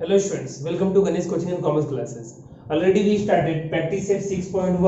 Hello students, welcome to Ganesh Coaching and Commerce classes. Already we started practice set 6.1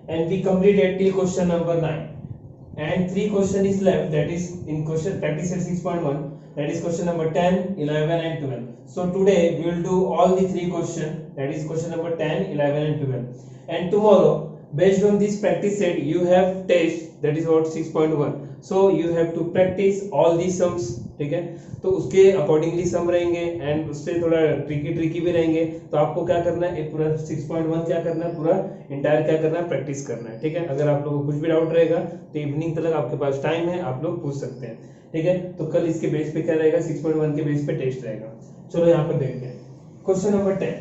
and we completed till question number 9. And 3 question is left, that is in question practice set 6.1, that is question number 10, 11 and 12. So today we will do all the 3 question, that is question number 10, 11 and 12. And tomorrow based on this practice set you have test, that is what 6.1. So you have to practice all these sums, ठीक है। तो उसके accordingly सम रहेंगे and उससे थोड़ा tricky भी रहेंगे। तो आपको क्या करना है, पूरा 6.1 क्या करना है, पूरा इंटायर क्या करना है, प्रैक्टिस करना है, ठीक है। अगर आप लोगों को कुछ भी डाउट रहेगा तो इवनिंग तक आपके पास टाइम है, आप लोग पूछ सकते हैं, ठीक है। तो कल इसके बेस पे क्या रहेगा, 6.1 के बेस पे टेस्ट रहेगा। चलो यहाँ पर देखते हैं question number 10,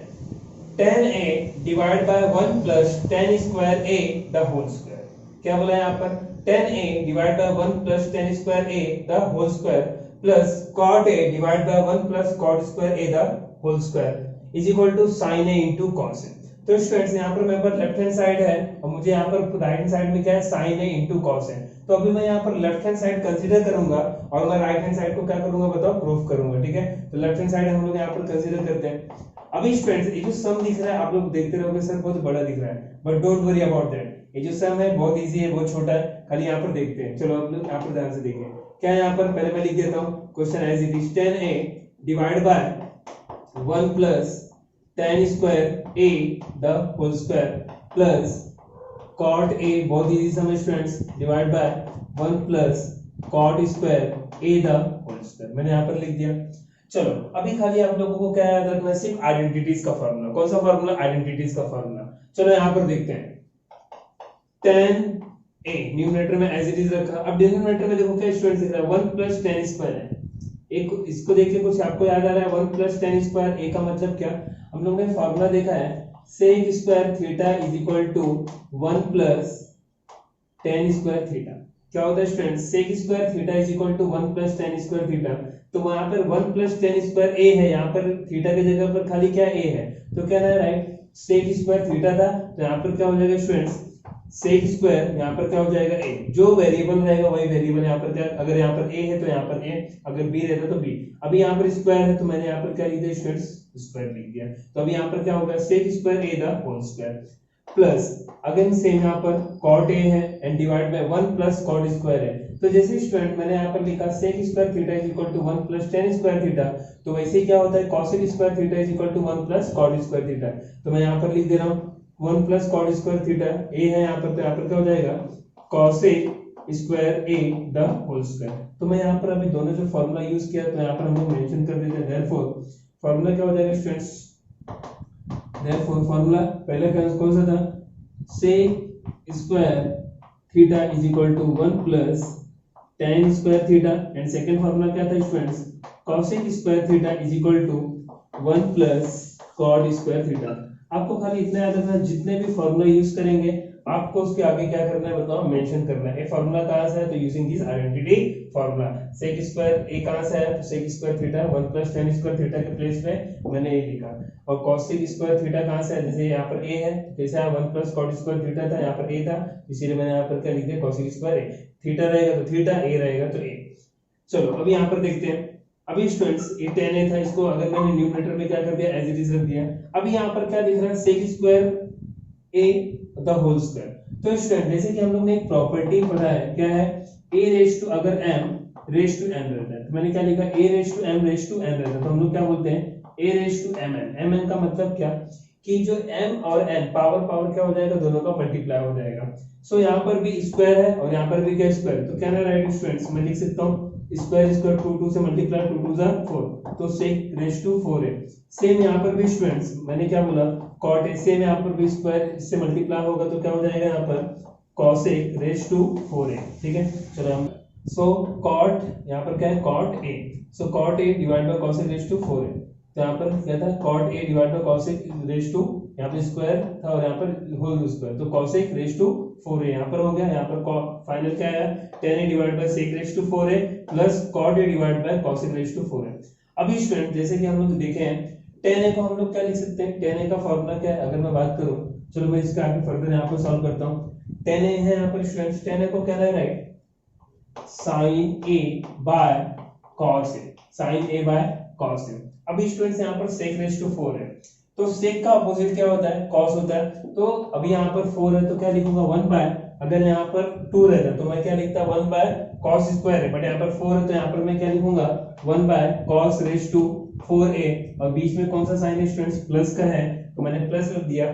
10a divide by 1 plus 10 square a the whole square. क्या बोला है यहाँ पर, 10a divide by 1 plus 10 square a the whole square plus cot a divide by 1 plus cot square a the whole square is equal to sin a into cos a। तो students यहाँ पर मेरे पास left hand side है और मुझे यहाँ पर right hand side में क्या है, sin a into cos a। तो अभी मैं यहाँ पर लेफ्ट हैंड साइड कंसीडर करूंगा और मैं राइट हैंड साइड को क्या करूंगा बताओ, प्रूफ करूंगा, ठीक है। तो लेफ्ट हैंड साइड हम लोग यहाँ पर कंसीडर करते हैं। अभी स्टूडेंट्स ये जो सम दिख रहा है आप लोग देखते रहोगे सर बहुत बड़ा दिख रहा है, but don't worry about that. ये जो सम है बहुत इजी है, बहुत छोटा है, खाली यहाँ पर देखते हैं। चलो आप लोग यहाँ पर ध्यान से देखिए क्या है यहाँ पर, पहले मैं लिख देता हूँ question as it is, 10a divide by 1 plus 10 square a the whole square plus cot a, बहुत इजी सम है students, divide by 1 plus cot square a the whole square. मैंने यहाँ पर लिख दिया। चलो अभी खाली आप लोगों को क्या याद रखना है, सिर्फ आइडेंटिटीज का फार्मूला। कौन सा फार्मूला, आइडेंटिटीज का फार्मूला। चलो यहाँ पर देखते हैं 10a न्यूमरेटर में एज इट इज रखा। अब डिनोमिनेटर में देखो क्या स्टूडेंट दिख रहा है, 1 प्लस 10 स्क्वायर है। एक इसको देख के कुछ आपको याद आ रहा है, 1 प्लस 10 स्क्वायर a का मतलब क्या, हम लोगों ने फार्मूला देखा है sec square theta is equal to 1 plus 10 square theta. क्या होता है student, sec square theta is equal to 1 plus 10 square theta. तो वहां पर 1 प्लस 10 स्क्वायर a है, यहाँ पर थीटा की जगह पर खाली क्या a है, तो क्या है राइट, sec स्क्वायर थीटा था, तो यहाँ पर क्या हो जाएगा स्टूडेंट्स, sec स्क्वायर यहाँ पर क्या हो जाएगा a। जो वेरिएबल रहेगा वही वेरिएबल यहाँ पर क्या, अगर यहाँ पर a है तो यहाँ पर a, अगर b रहता तो b। अभी यहाँ पर स्क्वायर है तो मैंने यहाँ पर क्या लिख दिया स्टूडेंट्स, स्क्वायर लिख दिया। तो अभी यहाँ पर क्या होगा, sec square a the whole square plus again same यहाँ पर cot a है and divide by 1 plus cot square है। तो जैसे स्टूडेंट मैंने यहाँ पर लिखा sec square theta is equal to 1 plus 10 square theta, तो वैसे ही क्या होता है cosec square theta is equal to 1 plus cot square theta. तो मैं यहाँ पर लिख दे रहा हूँ 1 plus cot square theta a है यहाँ पर, तो यहाँ पर क्या हो जाएगा cosec square a the whole square. तो मैं यहाँ पर अभी दोनों जो फॉर्मूला यूज किया तो यहाँ पर हम लोग मेंशन कर देते हैं, देयरफॉर फॉर्मूला क्या हो जाएगा स्टूडेंट्स, देयरफॉर फॉर्मूला पहले कौन सा था, sec square theta is equal to 1 plus 10 square theta and second formula क्या था students, cosec square theta is equal to 1 plus cot square theta. आपको खाली इतना याद रखना, जितने भी फार्मूला यूज करेंगे आपको उसके आगे क्या करना है बताओ, मेंशन करना है। ये फार्मूला कहां से है, तो using this identity formula. sec square a कहां से है, तो sec square theta 1 plus 10 square theta के प्लेस में मैंने ये लिखा। और cosec स्क्वायर थीटा कहां से है, जैसे यहाँ पर a है जैसे 1 प्लस cot स्क्वायर थीटा था, यहाँ पर a था, इसीलिए मैंने यहाँ पर क्या लिख दिया cosec स्क्वायर a। थीटा रहेगा तो थीटा, a रहेगा तो a। चलो अभी यहाँ पर देखते हैं। अभी स्टूडेंट्स ये 10a था, इसको अगर मैंने न्यूमरेटर में क्या कर दिया, एज इट इज रख दिया। अभी यहाँ पर क्या दिख रहा है, sec square a the whole square. तो स्टूडेंट जैसे कि हम लोग ने एक प्रॉपर्टी पढ़ा है, क्या है, a रेज टू अगर m रेज टू m रहता है, तो मैंने क्या लिखा, a raise to m raise to n रहता है, तो हम लोग क्या बोलते हैं a raise to mn। mn का मतलब क्या, कि जो m और n पावर क्या हो जाएगा, दोनों का मल्टीप्लाई हो जाएगा। सो यहाँ पर भी स्क्वायर है और यहाँ पर भी क्या स्क्वायर, तो क्या ना राइट स्टूडेंट्स, मैं लिख सकता हूँ स्क्वायर स्क्वायर 2 से मल्टीप्लाई 2 2 4, तो sec रेज टू 4 है। सेम यहाँ पर भी स्टूडेंट्स मैंने क्या बोला, cot है, सेम यहाँ पर भी स्क्वायर इससे मल्टीप्लाई होगा तो क्या हो जाएगा यहाँ पर cosec रेज टू 4 है, ठीक है। चलो हम cot यहाँ पर क्या है, cot a, so cot a divide by cosec raise to 4 है। तो यहाँ पर क्या था, cot a divide by cosec raise to, यहाँ पर स्क्वायर था और यहाँ पर होल स्क्वायर, तो cosec रेज टू 4 है यहाँ पर हो गया। यहाँ पर फाइनल क्या आया, 10a divide by sec raise to 4 है plus cot a divide by cosec raise to 4 है। अभी स्टूडेंट जैसे कि हम लोग देखे हैं 10a को हम लोग क्या लिख सकते हैं, 10a का फॉर्मूला क्या है, अगर मैं बात करूं, चलो मैं इसका आगे फर्दर यहाँ पर सॉल्व करता हूँ। 10a है यहाँ पर स्टूडेंट्स, 10a को क्या है right, sin a by cos a, sin a by cos a। अभी स्टूडेंट्स यहाँ पर sec रेज टू 4 है, तो sec का अपोजिट क्या होता है, cos होता है। तो अभी यहाँ पर 4 है तो क्या लिखूंगा 1 बाय, अगर यहाँ पर 2 रहता तो मैं क्या लिखता 1 बाय cos स्क्वायर है, बट यहाँ पर 4 है तो यहाँ पर मैं क्या लिखूंगा 1 by cos raise to 4a, और बीच में कौन सा साइन है स्टूडेंट्स, प्लस का है, तो मैंने प्लस लिख दिया।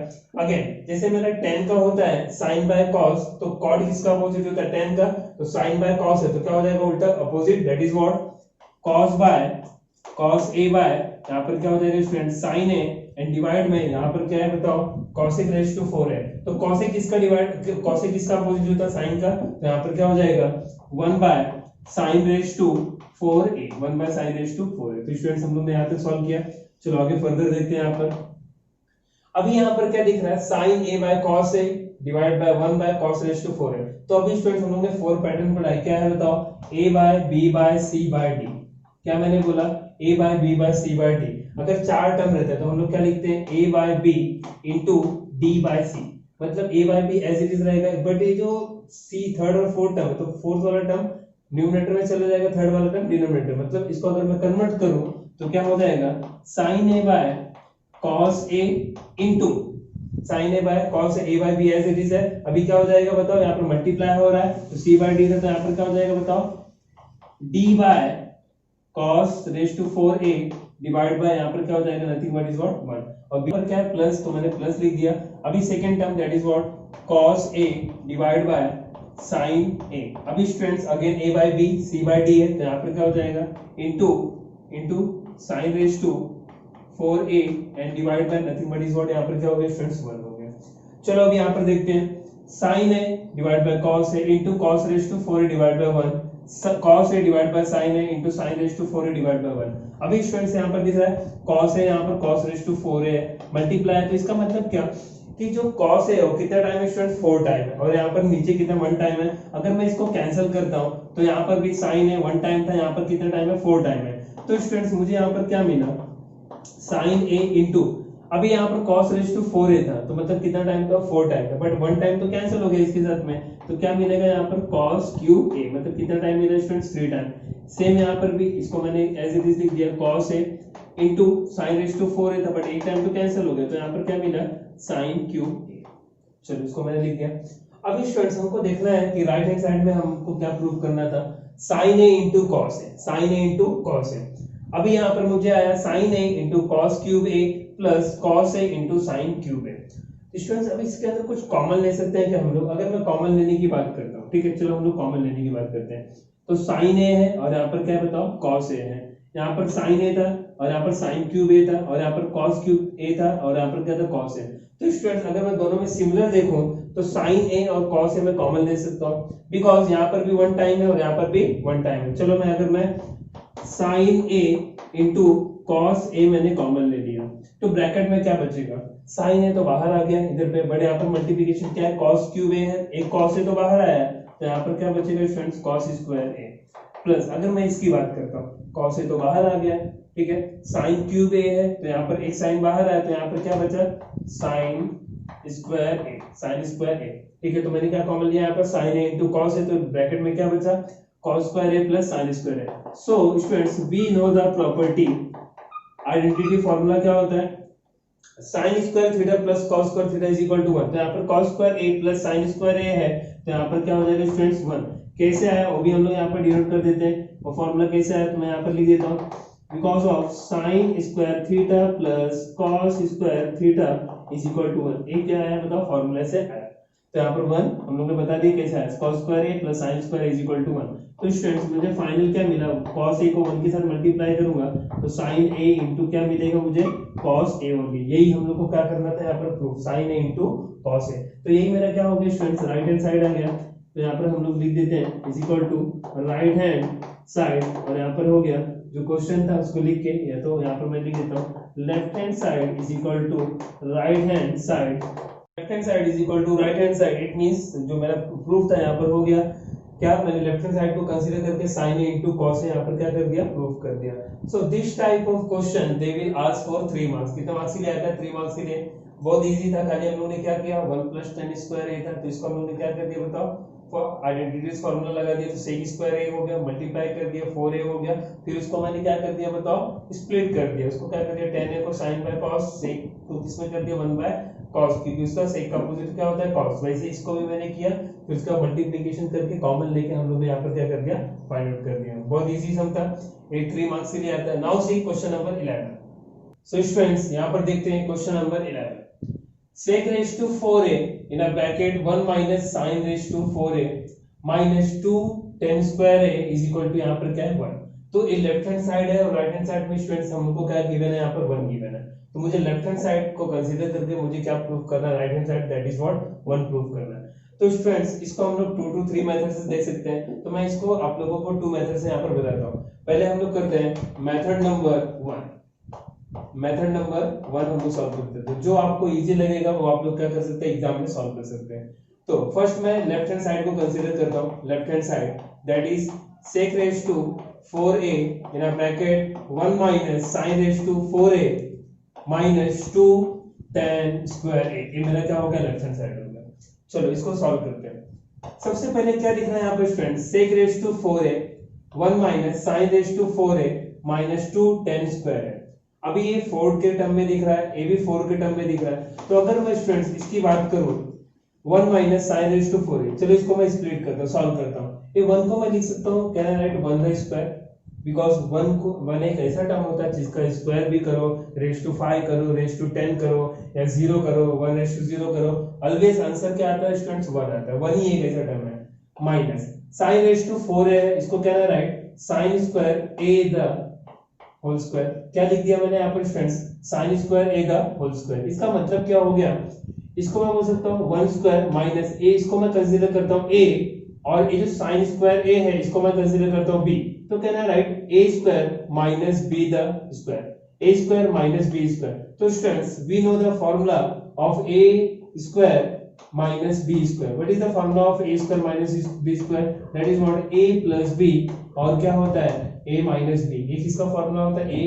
अगेन जैसे मेरा tan का होता है sin बाय cos, तो cot किसका अपोजिट होता है, tan का, तो sin बाय cos है तो क्या हो जाएगा उल्टा opposite, that is what cos by cos a by, यहाँ पर क्या हो जाएगा student sin a, and divide में यहाँ पर क्या है बताओ cosec रेज टू 4 है, तो cosec किसका डिवाइड, cosec किसका अपोजिट होता है sin का, तो यहाँ पर क्या हो जाएगा 1 by sin raise to 4a, 1 by sin raise to 4a। तो स्टूडेंट्स हम लोग ने यहाँ तक सॉल्व किया। चलो आगे फर्दर देखते हैं। यहाँ पर अभी यहाँ पर क्या दिख रहा है, sin a by cos a divide by 1 by cos raise to 4 है। तो अभी स्टूडेंट्स हम लोग ने 4 पैटर्न पढ़ाई, क्या है बताओ, a by b by c by d, क्या मैंने बोला a by b by c by d। अगर चार टर्म रहता है तो हम लोग क्या लिखते हैं a by b into d by c, मतलब a by b as it is रहेगा, बट ये जो c थर्ड और फोर्थ टर्म है, तो फोर्थ वाला टर्म न्यूमरेटर में चला जाएगा, थर्ड वाला टर्म डिनोमिनेटर, मतलब इसको अगर मैं कन्वर्ट करूं तो क्या हो जाएगा sin a by cos a into sin a by cos a by b as it is है। अभी क्या हो जाएगा बताओ, यहाँ पर मल्टीप्लाई हो रहा है तो c बाय d था, तो यहाँ पर क्या हो जाएगा बताओ d by cos raise to 4a divide by, यहाँ पर क्या हो जाएगा नथिंग बट इज व्हाट 1, और b पर क्या है प्लस, तो मैंने प्लस लिख दिया। अभी second term that is what cos a divide by sin a। अभी students again a by b c by d है, तो यहाँ पर क्या हो जाएगा into sin raise to 4a and divide by nothing but is what, यहाँ पर क्या हो गया स्टूडेंट्स 1 हो गया। चलो अभी यहाँ पर देखते हैं sin a divide by cos a into cos raise to 4a divide by 1, cos a divide by sin a into sin raise to 4a divide by 1। अभी स्टूडेंट्स यहाँ पर दिख रहा है cos a, यहाँ पर cos raise to 4a multiply है, तो इसका मतलब क्या कि जो cos है वो कितना टाइम है स्टूडेंट्स 4 टाइम है, और यहाँ पर नीचे कितना 1 टाइम है। अगर मैं इसको कैंसिल करता हूँ तो यहाँ पर भी sin है 1 टाइम था, यहाँ पर कितना टाइम है 4 टाइम है। तो स्टूडेंट्स मुझे यहाँ पर क्या मिला sin a इंटू, अभी यहाँ पर cos रेज टू 4a था तो मतलब कितना टाइम था 4 टाइम था, बट 1 टाइम तो कैंसिल हो गया इसके साथ में, तो क्या मिलेगा यहाँ पर cos क्यूब a, मतलब कितना टाइम मिला स्टूडेंट्स 3 टाइम। सेम यहाँ पर भी इसको मैंने एज इट इज लिख दिया cos a into sin raise to 4a था, बट एक टाइम तो कैंसिल हो गया, तो यहाँ पर क्या मिला sin क्यूब a। चलो इसको मैंने लिख दिया। अभी स्टूडेंट्स हमको देखना है कि राइट हैंड साइड में हमको क्या प्रूव करना था, sin a into cos a, sin a into cos a। अभी यहाँ पर मुझे आया sin a into cos cube a plus cos a into sin cube a। Students अभी इसके अंदर कुछ कॉमन ले सकते हैं क्या हम लोग, अगर मैं कॉमन लेने की बात करता हूँ, ठीक है चलो हम लोग कॉमन लेने की बात करते हैं। तो sin a है और यहाँ पर क्या बताओ cos a है, यहाँ पर sin a था और यहाँ पर sin क्यूब a था, और यहाँ पर cos क्यूब a था और यहाँ पर क्या था cos a। तो स्टूडेंट्स अगर मैं दोनों में सिमिलर देखूं तो sin a और cos a में कॉमन ले सकता हूँ, बिकॉज यहाँ पर भी 1 टाइम है और यहाँ पर भी 1 टाइम है। चलो मैं अगर मैं sin a into cos a मैंने कॉमन ले लिया, तो ब्रैकेट में क्या बचेगा, sin a तो बाहर आ गया इधर पे, बट यहाँ पर मल्टीप्लिकेशन क्या है cos क्यूब a है, एक cos a तो बाहर आया है, तो यहाँ पर क्या बचेगा students cos square a plus, अगर मैं इसकी बात करता हूँ cos a तो बाहर आ गया है, ठीक है, sin क्यूब a है तो यहाँ पर एक साइन बाहर आया, तो यहाँ पर क्या बचा sin square a, sin square a, ठीक है। तो मैंने क्या कॉमन लिया यहाँ पर sin a into cos a, तो ब्रैकेट में क्या बचा cos square a plus sin square a। So students we know the property, identity formula क्या होता है, sin square theta plus cos square theta is equal to 1। तो यहाँ पर cos square a plus sin square a है, तो यहाँ पर क्या हो जाएगा स्टूडेंट्स 1। कैसे आया वो भी हम लोग यहाँ पर डिनोट कर देते हैं, वो फॉर्मूला कैसे आया तो मैं यहाँ पर लिख देता हूँ, because of sin square theta plus cos square theta is equal to 1। ये क्या आया बताओ, फॉर्मूला से आया, तो यहाँ पर 1 हम लोग ने बता दिया कैसे आया, cos square a plus sin square is equal to 1। तो स्टूडेंट्स मुझे फाइनल क्या मिला, cos a को 1 के साथ मल्टीप्लाई करूंगा तो sin a इंटू क्या मिलेगा मुझे cos a होगी। यही हम लोग को क्या करना था यहाँ पर proof, sin a into cos a। तो यही मेरा क्या हो गया स्टूडेंट्स, राइट हैंड साइड आ गया, तो यहाँ पर हम लोग लिख देते हैं is equal to right hand side, और यहाँ पर हो गया जो क्वेश्चन था उसको लिख के, या तो यहाँ पर मैं लिख देता हूँ left hand side is equal to right hand side, left hand side is equal to right hand side. It means जो मेरा प्रूफ था यहाँ पर हो गया क्या, मैंने लेफ्ट हैंड साइड को कंसीडर करके sin a into cos a यहाँ पर क्या कर दिया, प्रूफ कर दिया। So this type of question they will ask for 3 marks. कितना मार्क्स के लिए आया था, 3 मार्क्स के लिए। बहुत इजी था, खाली हम लोगों ने क्या किया 1 प्लस tan स्क्वायर a था, तो इसको हम लोगों ने क्या कर दिया बताओ आइडेंटिटीज फार्मूला लगा दिया, तो sec स्क्वायर a हो गया, मल्टीप्लाई कर दिया 4a हो गया, फिर उसको मैंने क्या कर दिया बताओ, स्प्लिट कर दिया, उसको क्या कर दिया tan a को sin बाय cos sec तो किसमें कर दिया 1 बाय cos, क्योंकि उसका sec का अपोजिट क्या होता है cos, वैसे इसको भी मैंने किया, फिर उसका मल्टीप्लिकेशन करके कॉमन लेके हम लोग ने यहाँ पर क्या कर दिया फाइंड आउट कर दिया। बहुत इजी सम था, 3 मार्क्स के लिए आता है। Now see question number 11। So students यहाँ पर देखते हैं question number 11। sec raised to 4a in a bracket 1 minus sin raised to 4a minus 2 tan square a is equal to यहाँ पर क्या है 1। तो ये लेफ्ट हैंड साइड है और राइट हैंड साइड में स्टूडेंट्स हमको क्या गिवन है यहाँ पर 1 गिवन है, तो मुझे लेफ्ट हैंड साइड को कंसीडर करके मुझे क्या प्रूव करना है, right hand side that is what 1 prove करना है। तो स्टूडेंट्स इसको हम लोग 2 to 3 मेथड से देख सकते हैं, तो मैं इसको आप लोगों को 2 मेथड से यहाँ पर बताता हूँ। पहले हम लोग करते हैं मेथड नंबर 1, मेथड नंबर 1 हम लोग सॉल्व करते हैं, तो जो आपको इजी लगेगा वो आप लोग क्या कर सकते हैं एग्जाम में सॉल्व कर सकते हैं। तो फर्स्ट मैं लेफ्ट हैंड साइड को कंसीडर करता हूं, left hand side that is sec raised to 4a in a bracket 1 minus sin raised to 4a minus 2 tan square a, ये मेरा क्या हो गया लेफ्ट हैंड साइड हो गया। चलो इसको सॉल्व करते हैं। सबसे पहले क्या दिख रहा है यहाँ पे student, sec raised to 4a 1 minus sin raised to 4a minus 2 tan square a, अभी ये 4 के टर्म में दिख रहा है, ये भी 4 के टर्म में दिख रहा है, तो अगर मैं स्टूडेंट्स इसकी बात करूं 1 minus sin raised to 4a, चलो इसको मैं स्प्लिट करता हूं, सॉल्व करता हूं। ये 1 को मैं लिख सकता हूं, कैन आई राइट 1 का स्क्वायर, बिकॉज़ 1 एक ऐसा टर्म होता है जिसका स्क्वायर भी करो, रेज टू 5 करो, रेज टू 10 करो या 0 करो, 1 रेज टू 0 करो, ऑलवेज आंसर क्या आता है स्टूडेंट्स 1 आता है, 1 ही एक ऐसा टर्म है। Minus sin raised to 4a है, इसको can I write sin square a the whole square, क्या लिख दिया मैंने यहाँ पर friends sin square a the whole square. इसका मतलब क्या हो गया, इसको मैं बोल सकता हूँ 1 स्क्वायर माइनस a, इसको मैं कंसीडर करता हूँ a, और ये जो sin स्क्वायर a है इसको मैं कंसीडर करता हूँ b, तो can I write a square minus b the square, a square minus b square. तो students we know the formula of a square minus b square, what is the formula of a square minus b square, that is what a plus b, और क्या होता है a minus b, ये किसका formula होता है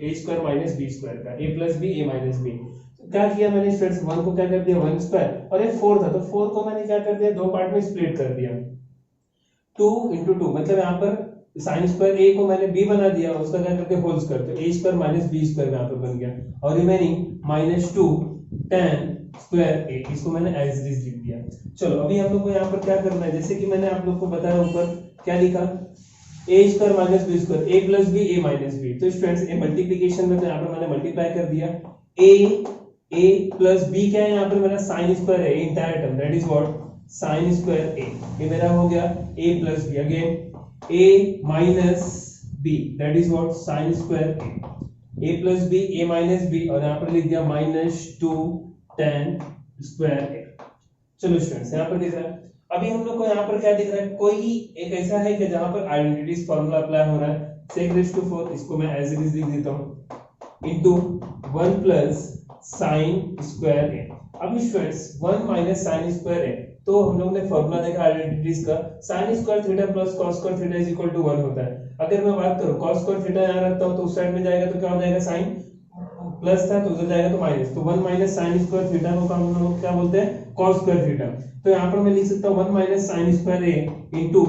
a square minus b square का, a plus b a minus b। तो क्या किया मैंने स्टूडेंट्स 1 को क्या कर दिया 1 स्क्वायर, और ये 4 था तो 4 को मैंने क्या कर दिया दो पार्ट में स्प्लिट कर दिया, 2 into 2, मतलब यहाँ पर sin स्क्वायर a को मैंने b बना दिया, उसका क्या करके होल स्क्वायर, तो a square minus b square यहाँ पर बन गया, और remaining minus 2 tan square a, इसको मैंने एज इट इज लिख दिया। चलो अभी हम लोग को यहाँ पर क्या करना है, जैसे कि मैंने आप लोग को बताया ऊपर क्या लिखा, a square minus b square, a plus b a minus b, तो स्टूडेंट्स ए मल्टीप्लिकेशन में तो यहाँ पर मैंने मल्टीप्लाई कर दिया, a प्लस b क्या है यहाँ पर मेरा sin स्क्वायर है, entire term that is what sin square a, ये मेरा हो गया a plus b, again a minus b that is what sin square a plus b a minus b, और यहाँ पर लिख दिया माइनस 2 tan स्क्वायर a। चलो स्टूडेंट्स यहाँ पर दिख रहा है, अभी हम लोग को यहाँ पर क्या दिख रहा है, कोई एक ऐसा है कि जहां पर आइडेंटिटीज फार्मूला अप्लाई हो रहा है, sec raised to 4, इसको मैं एज इट इज लिख देता हूं into 1 plus sin square a। अब students 1 minus sin square a, तो हम लोग ने फार्मूला देखा आइडेंटिटीज का, sin square theta plus cos square theta is equal to 1 होता है। अगर मैं बात करूं cos स्क्वायर थीटा यहां रखता हूं तो उस साइड में जाएगा तो क्या हो जाएगा, sin प्लस था तो उधर जाएगा तो माइनस, तो 1 माइनस sin स्क्वायर थीटा को हम लोग क्या बोलते हैं cos स्क्वायर थीटा। तो यहाँ पर मैं लिख सकता हूँ 1 minus sin square a into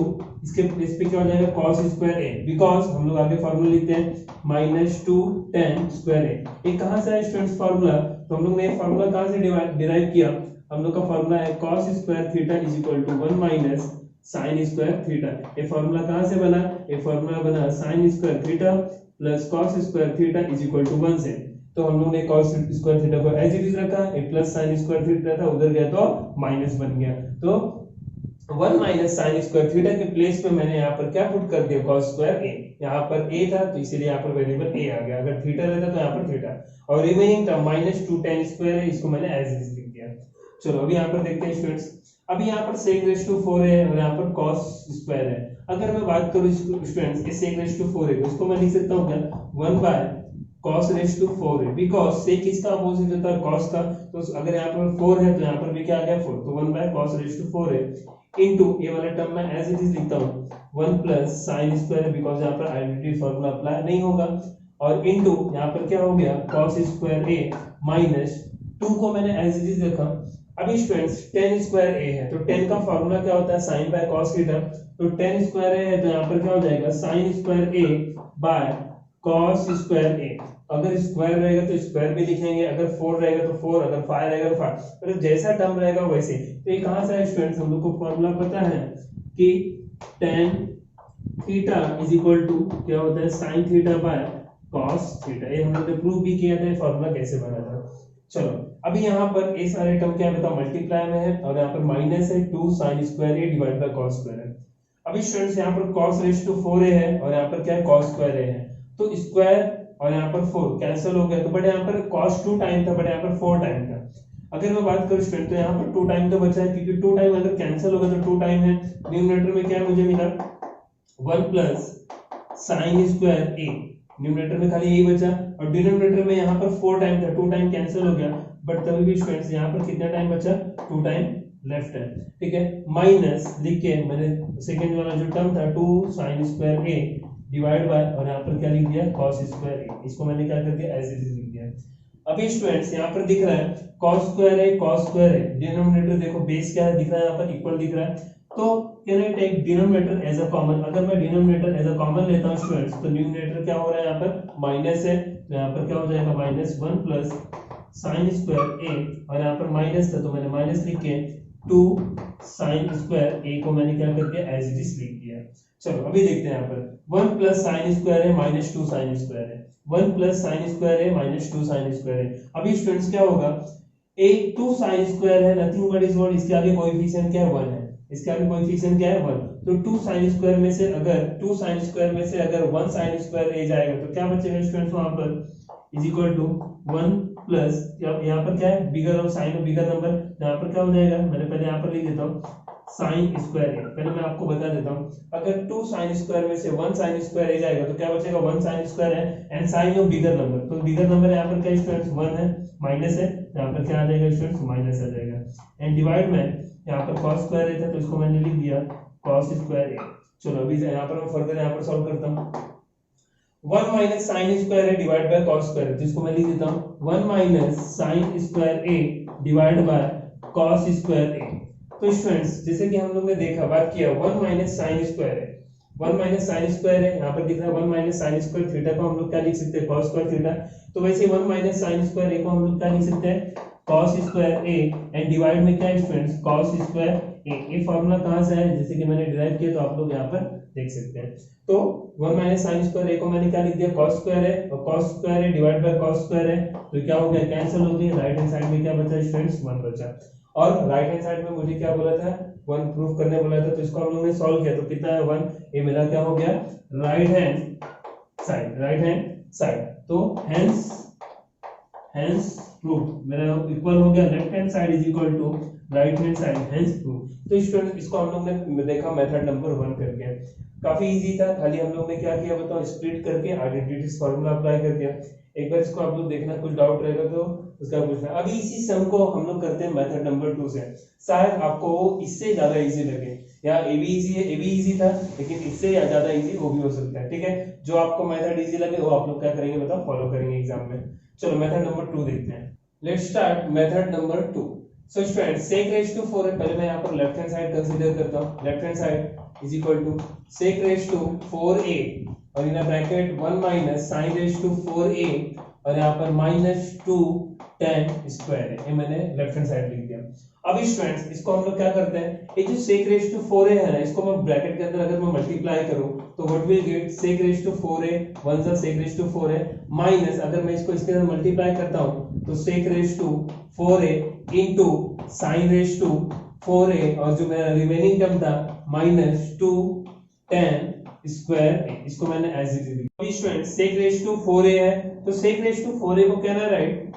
इसके प्लेस पे क्या हो जाएगा cos स्क्वायर a, बिकॉज़ हम लोग आगे फार्मूला लिखते हैं माइनस 2 tan स्क्वायर a। ये कहाँ से है स्टूडेंट्स फार्मूला, तो हम लोग ने ये फार्मूला कहाँ से डिराइव किया, हम लोग का फार्मूला है cos square theta is equal to 1 minus sin square theta. ये फार्मूला कहाँ से बना, ये फार्मूला बना sin square theta plus cos square theta is equal to 1 से, तो हम लोग ने cos स्क्वायर थीटा को एज इट इज रखा, ए प्लस sin स्क्वायर थीटा था उधर गया तो माइनस बन गया, तो 1 माइनस sin स्क्वायर थीटा के प्लेस पे मैंने यहाँ पर क्या पुट कर दिया cos स्क्वायर a, यहाँ पर a था तो इसीलिए यहाँ पर वेरिएबल a आ गया, अगर थीटा रहता तो यहाँ पर थीटा, और remaining term minus 2 tan square है, इसको मैंने एज इट इज लिख दिया। चलो अभी यहाँ पर देखते हैं स्टूडेंट्स, अभी यहाँ पर sec raised to 4 है और यहाँ पर cos स्क्वायर है। अगर मैं बात करूँ स्टूडेंट्स इस sec raised to 4 है, उसको मैं लिख सकता हूँ क्या 1 बाय cos raised to 4 है, बिकॉज़ sec इसका अपोजिट होता है cos का, तो अगर यहाँ पर 4 है तो यहाँ पर भी क्या आ गया 4, तो 1 बाय cos raised to 4 है इनटू ये वाला टर्म मैं एज इट इज लिखता हूँ 1 प्लस sin स्क्वायर, बिकॉज़ यहाँ पर आइडेंटिटी फार्मूला अप्लाई नहीं होगा, और इनटू यहाँ पर क्या हो गया cos स्क्वायर a माइनस 2 को मैंने एज इट इज रखा अभी स्टूडेंट्स टेन स्क्वायर ए है, तो टेन का फॉर्मूला क्या होता है, साइन बाय कॉस थीटा। तो टेन स्क्वायर ए है तो यहाँ पर क्या हो जाएगा, sine square A by cos square A. अगर स्क्वायर रहेगा तो स्क्वायर भी लिखेंगे, अगर 4 रहेगा तो 4, अगर 5 रहेगा तो 5, तो जैसा टर्म रहेगा वैसे। तो ये कहां से है स्टूडेंट्स, हम लोग को फॉर्मूला पता है कि tan theta is equal to क्या होता है, sin theta by cos theta. ये हम लोग ने प्रूव भी किया था, ये फॉर्मूला कैसे बना था। चलो अभी यहाँ पर ये सारे टर्म क्या है बताओ, मल्टीप्लाई में है, और यहाँ पर माइनस है 2 sin square a divide by cos square है। अभी स्टूडेंट्स यहाँ पर cos रेज टू 4a है, और यहाँ पर क्या है cos स्क्वायर a है, तो स्क्वायर और यहाँ पर 4 कैंसिल हो गया, तो बट यहाँ पर cos 2 टाइम था, बट यहाँ पर 4 टाइम था। अगर मैं बात करूं स्टूडेंट तो यहाँ पर 2 टाइम तो बचा है, क्योंकि 2 टाइम अगर कैंसिल होगा तो 2 टाइम है। न्यूमरेटर में क्या है मुझे मिला 1 प्लस साइन स्क्वायर ए, न्यूमरेटर में खाली यही बचा, और डिनोमिनेटर में यहाँ पर 4 टाइम था, 2 टाइम कैंसिल हो गया, बट तभी भी स्टूडेंट्स यहाँ पर कितना टाइम बचा, 2 टाइम लेफ्ट है। ठीक है, माइनस लिख के मैंने सेकंड वाला जो टर्म था 2 sin square A divide bye, और यहाँ पर क्या लिख दिया cos स्क्वायर ए, इसको मैंने क्या कर दिया एज इट इज लिख दिया। अभी स्टूडेंट्स यहाँ पर दिख रहा है cos स्क्वायर है, cos स्क्वायर है, डिनोमिनेटर देखो बेस क्या है दिख रहा है, यहाँ पर इक्वल दिख रहा है, तो can I take denominator as a common. अगर मैं डिनोमिनेटर एज अ कॉमन लेता हूँ स्टूडेंट्स, तो न्यूमरेटर क्या हो रहा है यहाँ पर माइनस है, तो यहाँ पर क्या हो जाएगा माइनस 1 प्लस साइन स्क्वायर ए, और यहाँ पर माइनस था तो मैंने माइनस लिख के 2 साइन स्क्वायर ए को मैंने क्या कर दिया एज इट इज लिख दिया। चलो अभी देखते हैं यहाँ पर 1 प्लस साइन स्क्वायर है माइनस 2 साइन स्क्वायर है, 1 प्लस साइन स्क्वायर है माइनस 2 साइन स्क्वायर है। अभी स्टूडेंट्स क्या होगा, एक 2 साइन स्क्वायर है, नथिंग बट इज 1, इसके आगे कोएफिशिएंट क्या है 1 है, इसके आगे कोएफिशिएंट क्या है 1, तो 2 साइन स्क्वायर में से अगर 2 साइन स्क्वायर में से अगर 1 साइन स्क्वायर ए जाएगा तो क्या बचेगा स्टूडेंट्स वहां पर इज इक्वल टू 1 प्लस यहाँ पर क्या है बिगर ऑफ साइन बिगर नंबर, यहाँ पर क्या हो जाएगा, मैंने पहले यहाँ पर लिख देता हूँ साइन स्क्वायर ए। पहले मैं आपको बता देता हूँ, अगर 2 साइन स्क्वायर में से 1 साइन स्क्वायर ए जाएगा तो क्या बचेगा 1 साइन स्क्वायर है and sign of bigger number, तो बिगर नंबर यहाँ पर क्या स्टूडेंट्स 1 है, माइनस है, यहाँ पर क्या आ जाएगा स्टूडेंट्स माइनस आ जाएगा, एंड डिवाइड में यहाँ पर cos स्क्वायर ए था तो इसको मैंने लिख दिया cos स्क्वायर ए। चलो अभी यहाँ पर मैं फर्दर यहाँ पर सॉल्व करता हूँ, 1 minus sine square A divide by cos square है, तो इसको मैं लिख देता हूँ 1 minus sine square A divide by cos square A. तो स्टूडेंट्स जैसे कि हम लोग ने देखा बात किया 1 माइनस साइन स्क्वायर है, 1 माइनस साइन स्क्वायर है, यहाँ पर दिख रहा है 1 माइनस साइन स्क्वायर थीटा को हम लोग क्या लिख सकते हैं cos स्क्वायर थीटा, तो वैसे 1 माइनस साइन स्क्वायर ए को हम लोग क्या लिख सकते हैं cos square A, and divide में क्या है स्टूडेंट्स cos स्क्वायर ए। ये फार्मूला कहां से है, जैसे कि मैंने डिराइव किया तो आप लोग यहाँ पर देख सकते हैं। तो 1 माइनस साइन स्क्वायर ए को मैंने क्या लिख दिया cos स्क्वायर है, और cos स्क्वायर है डिवाइड बाय cos स्क्वायर है, तो क्या हो गया कैंसिल हो गया, राइट हैंड साइड में क्या बचा स्टूडेंट्स 1 बचा, और राइट हैंड साइड में मुझे क्या बोला था 1 प्रूफ करने बोला था, तो इसको हम लोग ने सॉल्व किया तो कितना है 1, ये मेरा क्या हो गया राइट हैंड साइड, तो हेंस प्रूफ मेरा इक्वल हो गया left hand side is equal to right hand side, hence proof. तो स्टूडेंट इसको हम लोग ने देखा मेथड नंबर 1 करके, काफी इजी था, खाली हम लोग ने क्या किया बताओ स्प्लिट करके आइडेंटिटीज फार्मूला अप्लाई कर दिया। एक बार इसको आप लोग देखना, कुछ डाउट रहेगा तो उसका पूछना। अभी इसी सम को हम लोग करते हैं मेथड नंबर 2 से, शायद आपको इससे ज्यादा इजी लगे, या ए भी इजी है, ए भी इजी था लेकिन इससे ज्यादा इजी वो भी हो सकता है। ठीक है, जो आपको मेथड इजी लगे वो आप लोग क्या करेंगे बताओ फॉलो करेंगे एग्जाम में। चलो मेथड नंबर 2 देखते हैं, let's start method number 2। So students sec raise to 4 है, पहले मैं यहाँ पर लेफ्ट हैंड साइड कंसीडर करता हूँ, left hand side is equal to sec raise to 4a और in bracket 1 minus sin raise to 4a और यहाँ पर माइनस 2 tan स्क्वायर है, ये मैंने लेफ्ट हैंड साइड लिख दिया। अब स्टूडेंट्स इसको हम लोग क्या करते हैं, ये जो sec रेज टू 4a है ना, इसको मैं ब्रैकेट के अंदर अगर मैं मल्टीप्लाई करूं तो what will get sec raise to 4a 1 सा sec raise to 4a minus अगर मैं इसको इसके अंदर मल्टीप्लाई करता हूं तो sec raise to 4a into sin raise to 4a और जो मेरा रिमेनिंग टर्म था माइनस 2 tan स्क्वायर, इसको मैंने एज इट इज लिखा। Student sec raise to 4a है तो sec रेज टू 4a को कहना राइट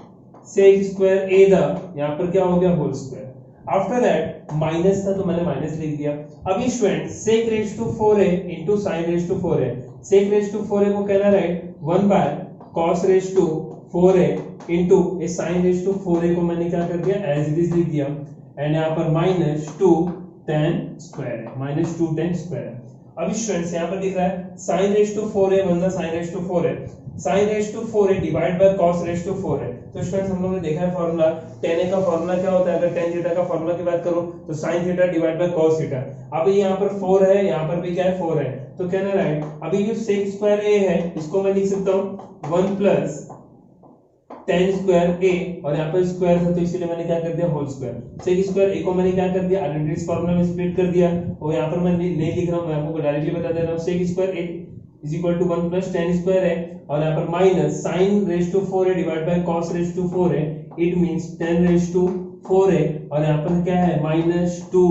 sec स्क्वायर a दा यहाँ पर क्या हो गया whole square, after that minus था तो मैंने माइनस लिख दिया। अभी student sec raise to 4a into sin raise to 4a, sec raise to 4a को कहना right 1 by cos raise to 4a into a sin raise to 4a को मैंने क्या कर दिया एज इट इज लिख दिया, एंड यहाँ पर माइनस 2 tan स्क्वायर है, माइनस 2 tan स्क्वायर है। अभी स्टूडेंट्स यहाँ पर दिख रहा है sin रेज टू 4a 1 सा sin raise to 4a, sine raise to 4a divide by cos raise to 4 है। तो स्टूडेंट्स हम लोगों ने देखा है फॉर्मूला tan a का फॉर्मूला क्या होता है, अगर tan थीटा का फॉर्मूला की बात करूं तो sin theta divide by cos theta. अब यहाँ पर 4 है, यहाँ पर भी क्या है 4 है, तो क्या ना राइट। अभी जो sec स्क्वायर a है इसको मैं लिख सकता हूं 1 प्लस tan स्क्वायर a, और यहाँ पर स्क्वायर था तो इसीलिए मैंने क्या कर दिया whole square. sec square a को मैंने क्या कर दिया आइडेंटिटी फार्मूला में स्प्लिट कर दिया, और यहाँ पर मैं नहीं लिख रहा हूँ, मैं आपको डायरेक्टली बता दे रहा हूँ। sec square a is equal to 1 plus tan square है, और यहाँ पर माइनस sin रेज टू 4 है divide by cos raise to 4 है, it means tan raise to 4 है, और यहाँ पर क्या है माइनस 2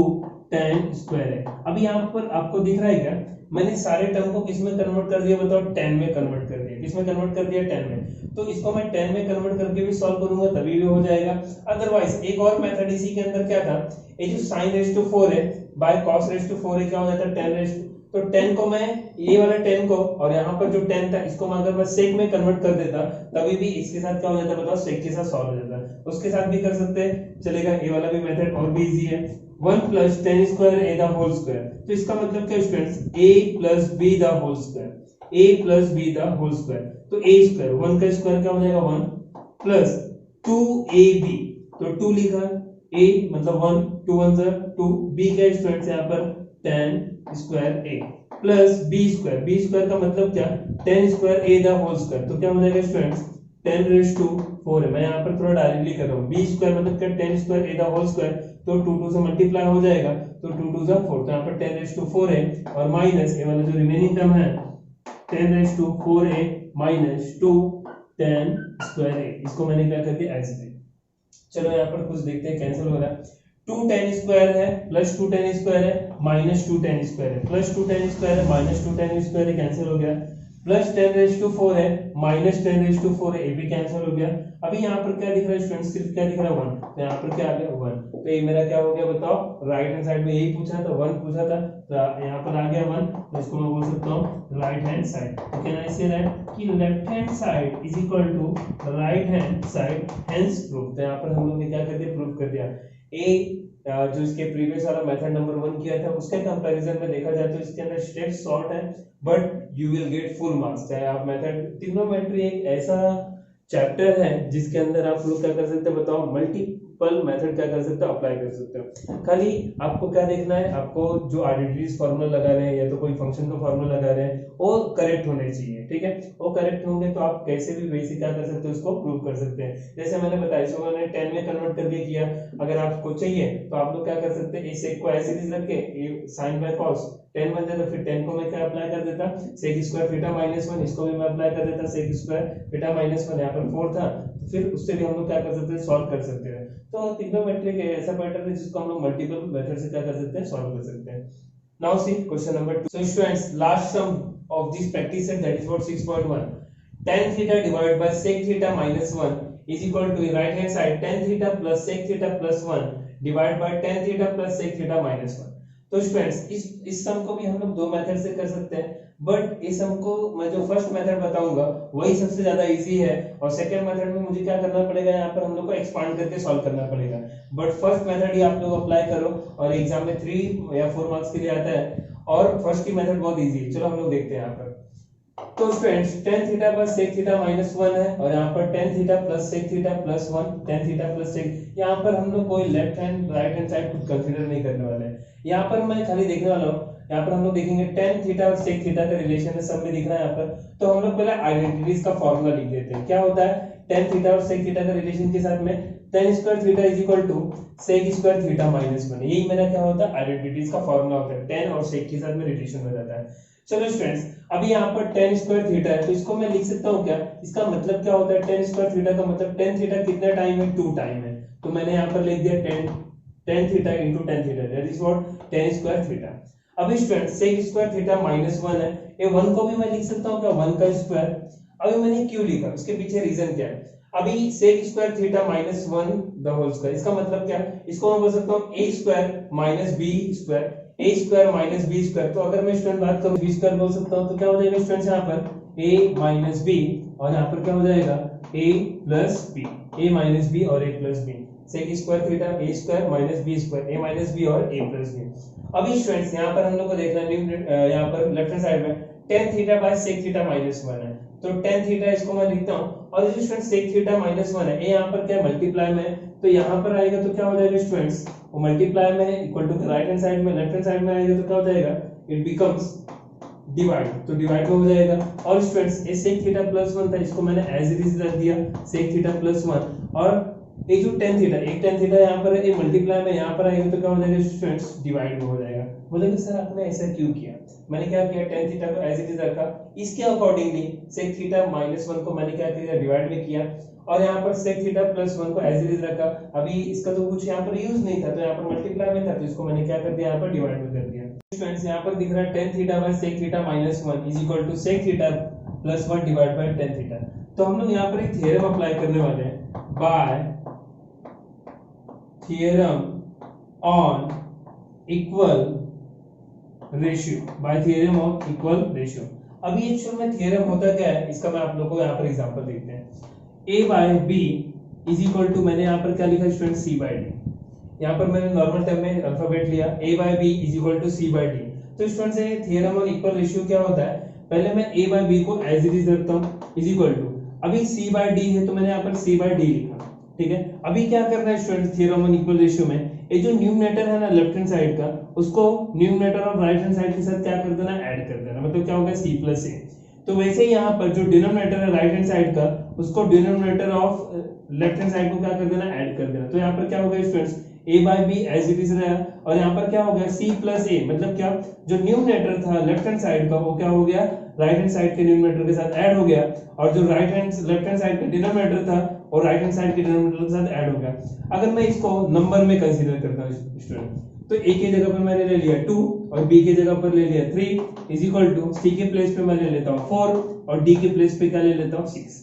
tan स्क्वायर है। अभी यहाँ पर आपको दिख रहा है क्या, मैंने सारे टर्म को किस में कन्वर्ट कर दिया बताओ, tan में कन्वर्ट कर दिया। किस में कन्वर्ट कर दिया, tan में। तो इसको मैं tan में कन्वर्ट करके भी सॉल्व करूंगा तभी भी हो जाएगा। अदरवाइज एक और मेथड इसी के अंदर क्या था, ये जो sin रेज टू 4 है बाय cos रेज टू 4 है क्या हो जाता है tan रेज, तो tan को मैं ये वाला tan को और यहाँ पर जो tan था इसको मैं अगर मैं sec में कन्वर्ट कर देता तभी भी इसके साथ क्या हो जाता बताओ, sec के साथ सॉल्व हो जाता। उसके साथ भी कर सकते हैं, चलेगा। ये वाला भी मेथड और भी इजी है। 1 plus tan square a the whole square, तो इसका मतलब क्या students, a plus b the whole square, a plus b the whole square. तो a स्क्वायर 1 का स्क्वायर क्या हो जाएगा 1 प्लस 2ab, तो 2 लिखा, a मतलब 1, 2 1 ज़ा 2, b का स्टूडेंट्स यहाँ पर tan square a plus b square का मतलब क्या tan square a the whole square, तो क्या हो जाएगा स्टूडेंट्स tan रेज टू 4 है। मैं यहाँ पर थोड़ा डायरेक्टली कर रहा हूँ, b स्क्वायर मतलब क्या tan square a the whole square, तो 2 2 से मल्टीप्लाई हो जाएगा, तो 2 2 ज़ा 4, तो यहाँ पर tan रेज टू 4 है, और माइनस ये वाला जो रिमेनिंग टर्म है tan raise to 4a minus 2 tan square a, इसको मैंने क्या कर दिया एज इट इज। चलो यहाँ पर कुछ देखते हैं, कैंसिल हो रहा है। 2 tan स्क्वायर है प्लस 2 tan स्क्वायर है माइनस 2 tan स्क्वायर है, प्लस 2 tan स्क्वायर है माइनस 2 tan स्क्वायर है, कैंसिल हो गया। प्लस 10 रेज टू 4 है माइनस 10 रेज टू 4 है, ये भी कैंसिल हो गया। अभी यहाँ पर क्या दिख रहा है स्टूडेंट्स, सिर्फ क्या दिख रहा है 1, तो यहाँ पर क्या आ गया 1, तो ये मेरा क्या हो गया बताओ, राइट हैंड साइड में यही पूछा था 1 पूछा था, तो यहाँ पर आ गया 1, तो इसको मैं बोल सकता हूँ राइट हैंड साइड। तो कैन आई से दैट कि left hand side is equal to right hand side, hence proof. तो यहाँ पर हम लोग ने क्या कर दिया, प्रूफ कर दिया। ए जो इसके प्रीवियस वाला मेथड नंबर 1 किया था उसके कंपैरिजन में देखा जाए तो इसके अंदर स्टेप शॉर्ट है, but you will get full marks. चाहे आप मेथड, ट्रिग्नोमेट्री एक ऐसा चैप्टर है जिसके अंदर आप लोग क्या कर सकते हैं बताओ, मल्टीपल मेथड क्या कर सकते हो, अप्लाई कर सकते हो। खाली आपको क्या देखना है, आपको जो आइडेंटिटीज फार्मूला लगा रहे हैं या तो कोई फंक्शन का फार्मूला लगा रहे हैं वो करेक्ट होने चाहिए, ठीक है। वो करेक्ट होंगे तो आप कैसे भी बेसिक क्या कर सकते हो, उसको प्रूव कर सकते हैं। जैसे मैंने बताया इसको मैंने 10 में कन्वर्ट करके किया, अगर आपको चाहिए तो आप लोग क्या कर सकते हैं, इस सेक को ऐसे ही रख के ये sin बाय cos 10 बन जाता, फिर 10 को मैं क्या अप्लाई कर देता, sec स्क्वायर थीटा माइनस 1, इसको भी मैं अप्लाई कर देता sec स्क्वायर थीटा माइनस 1, यहाँ पर 4 था, तो फिर उससे भी हम लोग क्या कर सकते हैं, सॉल्व कर सकते हैं। तो ट्रिग्नोमेट्री एक ऐसा पैटर्न है जिसको हम लोग मल्टीपल मेथड से क्या कर सकते हैं, सॉल्व कर सकते हैं। Now see question number 2। So students, last sum of this practice set that is what 6.1, tan theta divided by sec theta minus 1 is equal to right hand side tan theta plus sec theta plus 1 divide by tan theta plus sec theta minus 1। तो students इस सम को भी हम लोग दो method से कर सकते हैं, बट इस सम को मैं जो फर्स्ट मेथड बताऊंगा वही सबसे ज्यादा इजी है, और सेकंड मेथड में मुझे क्या करना पड़ेगा, यहाँ पर हम लोग को एक्सपांड करके सॉल्व करना पड़ेगा। बट फर्स्ट मेथड ही आप लोग अप्लाई करो और एग्जाम में 3 या 4 मार्क्स के लिए आता है, और फर्स्ट की मेथड बहुत इजी है। चलो हम लोग देखते हैं यहाँ पर। तो students tan theta plus sec theta minus 1 है, और यहाँ पर tan theta plus sec theta plus 1, tan theta plus sec, यहाँ पर हम लोग कोई left hand right hand side कुछ कंसीडर नहीं करने वाले हैं। यहाँ पर मैं खाली देखने वाला हूँ, यहाँ पर हम लोग देखेंगे tan थीटा और sec थीटा का रिलेशन है, सब में दिख रहा है यहाँ पर। तो हम लोग पहले आइडेंटिटीज का फॉर्मूला लिख देते हैं। क्या होता है, tan थीटा और sec थीटा का रिलेशन के साथ में tan square theta is equal to sec square theta minus 1, यही मेरा क्या होता है, आइडेंटिटीज का फॉर्मूला होता है। tan और sec के साथ में रिलेशन हो जाता है। चलो स्टूडेंट्स, अभी यहाँ पर tan स्क्वायर थीटा है, तो इसको मैं लिख सकता हूँ क्या, इसका मतलब क्या होता है, tan स्क्वायर थीटा का मतलब tan थीटा कितना टाइम है, 2 टाइम है, तो मैंने यहाँ पर लिख दिया tan theta into tan theta, that is what tan square theta. अभी students sec square theta minus 1 है, ये 1 को भी मैं लिख सकता हूँ क्या, 1 का स्क्वायर। अभी मैंने क्यों लिखा, उसके पीछे रीजन क्या है। अभी sec square theta minus 1 the whole square, इसका मतलब क्या, इसको मैं बोल सकता हूँ a square minus b square, a square minus b square. तो अगर मैं स्टूडेंट बात करूं b स्क्वायर बोल सकता हूं, तो क्या हो जाएगा स्टूडेंट्स यहाँ पर a माइनस b, और यहाँ पर क्या हो जाएगा a plus b, a minus b और a plus b, sec square theta a square minus b square, a minus b और a प्लस b। अभी स्टूडेंट्स यहाँ पर हम लोग को देखना है, यहाँ पर लेफ्ट हैंड साइड में tan theta by sec theta minus 1 है, तो tan थीटा इसको मैं लिखता हूं, और जो स्टूडेंट sec थीटा माइनस 1 है, ये यहां पर क्या मल्टीप्लाई में है, तो यहां पर आएगा तो क्या हो जाएगा स्टूडेंट्स, वो मल्टीप्लाई में है equal to right hand side में, लेफ्ट हैंड साइड में आएगा तो क्या हो जाएगा, इट बिकम्स डिवाइड, तो डिवाइड में हो जाएगा। और स्टूडेंट्स ये sec थीटा प्लस 1 था, इसको मैंने एज इट इज रख दिया sec थीटा प्लस 1, और ये जो tan थीटा, एक tan थीटा यहाँ पर है, ये मल्टीप्लाई में यहाँ पर आएगा तो क्या हो जाएगा स्टूडेंट्स, डिवाइड में हो जाएगा। बोलेंगे सर आपने ऐसा क्यों किया, मैंने क्या किया, tan थीटा को एज इट इज रखा, इसके अकॉर्डिंगली sec थीटा माइनस 1 को मैंने क्या किया, डिवाइड में किया, और यहाँ पर sec थीटा प्लस 1 को एज इट इज रखा। अभी इसका तो कुछ यहाँ पर यूज नहीं था, तो यहाँ पर मल्टीप्लाई में था, तो इसको मैंने क्या कर दिया, यहाँ पर डिवाइड में कर दिया। स्टूडेंट्स यहाँ पर दिख रहा है tan theta by sec theta minus 1 is equal to sec theta plus 1 divide by tan theta. तो हम लोग यहाँ पर एक थ्योरम अप्लाई करने वाले हैं, bye theorem on equal ratio, bye theorem on equal ratio. अभी एक्चुअल में थ्योरम होता क्या है, इसका मैं आप लोगों को यहाँ पर एग्जांपल देखते हैं। a by b is equal to, मैंने यहाँ पर क्या लिखा स्टूडेंट, c बाय d, यहाँ पर मैंने नॉर्मल टर्म में अल्फाबेट लिया, a by b is equal to c by d। तो स्टूडेंट्स ये थ्योरम ऑन इक्वल रेशियो क्या होता है, पहले मैं a बाय b को एज इट इज रखता हूँ इज इक्वल टू, अभी c बाय d है तो मैंने यहाँ पर c बाय d लिखा, ठीक है। अभी क्या करना है student, theorem on equal ratio में ये जो न्यूमरेटर है ना लेफ्ट हैंड साइड का, उसको numerator of right hand side के साथ क्या कर देना, ऐड कर देना, मतलब क्या होगा c प्लस a। तो वैसे ही यहाँ पर जो डिनोमिनेटर है राइट हैंड साइड का, उसको denominator of left hand side को क्या कर देना, ऐड कर देना। तो यहाँ पर क्या होगा students, a by b as it is रहा, और यहाँ पर क्या हो गया c प्लस a, मतलब क्या, जो न्यूमरेटर था लेफ्ट हैंड साइड का वो क्या हो गया, राइट हैंड साइड के न्यूमरेटर के साथ ऐड हो गया, और जो लेफ्ट हैंड साइड का डिनोमिनेटर था और राइट हैंड साइड के डिनोमिनेटर के साथ ऐड हो गया। अगर मैं इसको नंबर में कंसीडर करता हूं स्टूडेंट, तो a के जगह पर मैंने ले लिया 2 और b के जगह पर ले लिया 3 इज इक्वल टू, c के प्लेस पे मैं ले लेता हूं 4 और d के प्लेस पे क्या ले लेता हूं 6।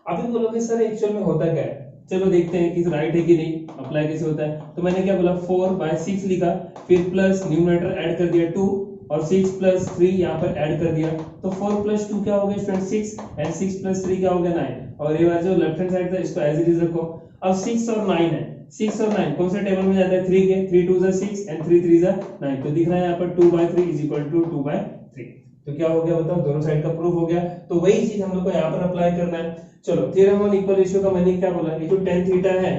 अभी बोलोगे सर एक्चुअल में होता क्या है, चलो देखते हैं कि राइट है कि नहीं, अप्लाई कैसे होता है। तो मैंने क्या बोला, 4 बाय 6 लिखा, फिर प्लस न्यूमरेटर ऐड कर दिया 2 और 6 प्लस 3 यहाँ पर ऐड कर दिया, तो 4 प्लस 2 क्या हो गया स्टूडेंट 6, एंड 6 प्लस 3 क्या हो गया 9, और ये वाला जो लेफ्ट हैंड साइड था इसको एज इट इज रखो। अब 6 और 9 है, 6 और 9 कौन से टेबल में जाता है, 3 के, 3 2 जा 6 एंड 3 3 जा 9, तो दिख रहा है यहाँ पर 2 by 3 is equal to 2 by 3। तो क्या हो गया बताओ, दोनों साइड का प्रूफ हो गया। तो वही चीज हम लोग को यहाँ पर अप्लाई करना है। चलो थ्योरम ऑन इक्वल रेशियो का मैंने क्या बोला, ये जो tan थीटा है,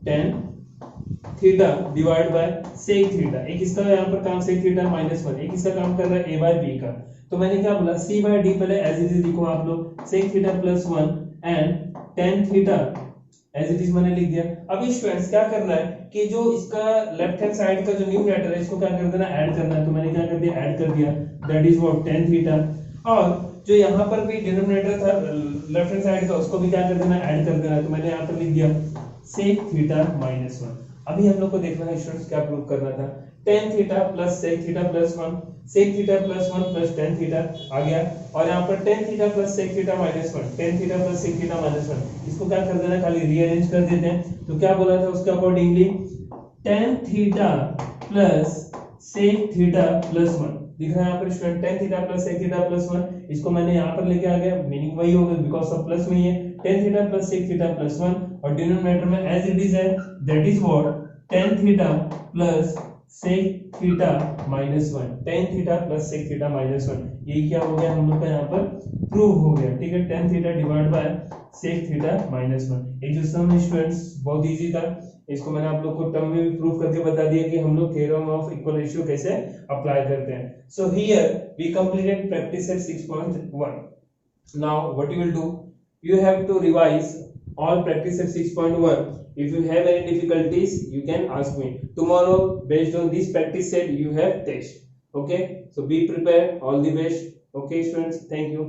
tan theta divide by sec theta, एक इसका यहाँ पर काम sec थीटा माइनस 1, एक इसका काम कर रहा है a बाय b का। तो मैंने क्या बोला, c बाय d पहले एज इट इज लिखो आप लोग, sec theta plus 1 and tan theta as it is मैंने लिख दिया। अभी स्टूडेंट्स क्या करना है कि जो इसका लेफ्ट हैंड साइड का जो न्यूमरेटर है इसको क्या कर देना, ऐड करना है। तो मैंने क्या कर दिया, ऐड कर दिया, that is what tan theta, और जो यहाँ पर भी डिनोमिनेटर था लेफ्ट हैंड साइड का उसको भी क्या कर देना, ऐड कर देना। तो मैंने यहाँ पर लिख दिया sec थीटा माइनस 1। अभी हम लोग को देखना है स्टूडेंट्स क्या प्रूव करना था, tan theta plus sec theta plus 1, sec theta plus 1 plus tan theta आ गया, और यहाँ पर tan theta plus sec theta minus 1, tan theta plus sec theta minus 1, इसको क्या कर देना, खाली रीअरेंज कर देते हैं। तो क्या बोला था उसके accordingly, tan theta plus sec theta plus 1, दिख रहा है यहाँ पर student tan theta plus sec theta plus 1, इसको मैंने यहाँ पर लेके आ गया, मीनिंग वही होगा बिकॉज़ ऑफ प्लस में ही है, tan theta plus sec theta plus 1, और डिनोमिनेटर में एज इट इज है, that is what tan theta plus sec theta minus 1, tan theta plus sec theta minus 1, ये क्या हो गया हम लोग का यहाँ पर प्रूव हो गया, ठीक है। tan theta divide by sec theta minus 1, ये जो सम है स्टूडेंट्स बहुत इजी था, इसको मैंने आप लोग को टर्म में भी प्रूव करके बता दिया कि हम लोग थ्योरम ऑफ इक्वल रेशियो कैसे अप्लाई करते हैं। So here we completed practice at 6.1. Now what you will do, you have to revise all practice at 6.1. If you have any difficulties, you can ask me. Tomorrow, based on this practice set, you have test. Okay, so be prepared. All the best. Okay, students. Thank you.